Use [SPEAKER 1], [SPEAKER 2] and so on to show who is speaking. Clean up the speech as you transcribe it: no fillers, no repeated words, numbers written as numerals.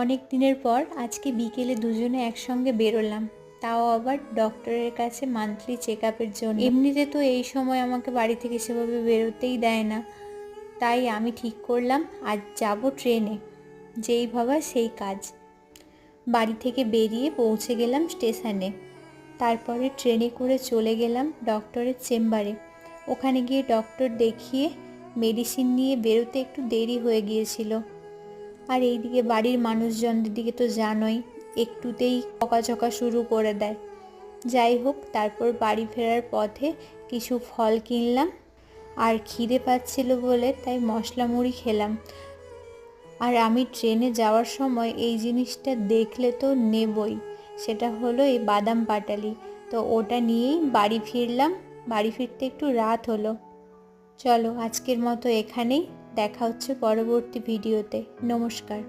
[SPEAKER 1] অনেক দিনের পর আজকে বিকেলে দুজনে একসঙ্গে বেরোলাম, তাও আবার ডক্টরের কাছে মান্থলি চেক আপের জন্য। এমনিতে তো এই সময় আমাকে বাড়ি থেকে সেভাবে বেরোতেই দেয় না, তাই আমি ঠিক করলাম আজ যাব ট্রেনে। যেই ভাবা সেই কাজ। বাড়ি থেকে বেরিয়ে পৌঁছে গেলাম স্টেশনে। তারপরে ট্রেনে করে চলে গেলাম ডক্টরের চেম্বারে। ওখানে গিয়ে ডক্টর দেখিয়ে মেডিসিন নিয়ে বেরোতে একটু দেরি হয়ে গিয়েছিল। আর এইদিকে বাড়ির মানুষজনদের দিকে তো জানোই, একটুতেই বকাঝকা শুরু করে দেয়। যাই হোক, তারপর বাড়ি ফেরার পথে কিছু ফল কিনলাম, আর খিদে পাচ্ছিল বলে তাই মশলা মুড়ি খেলাম। আর আমি ট্রেনে যাওয়ার সময় এই জিনিসটা দেখলে তো নেবই, সেটা হলো এই বাদাম পাটালি। তো ওটা নিয়েই বাড়ি ফিরলাম। বাড়ি ফিরতে একটু রাত হলো। চলো আজকের মতো এখানেই, দেখা হচ্ছে পরবর্তী ভিডিওতে। নমস্কার।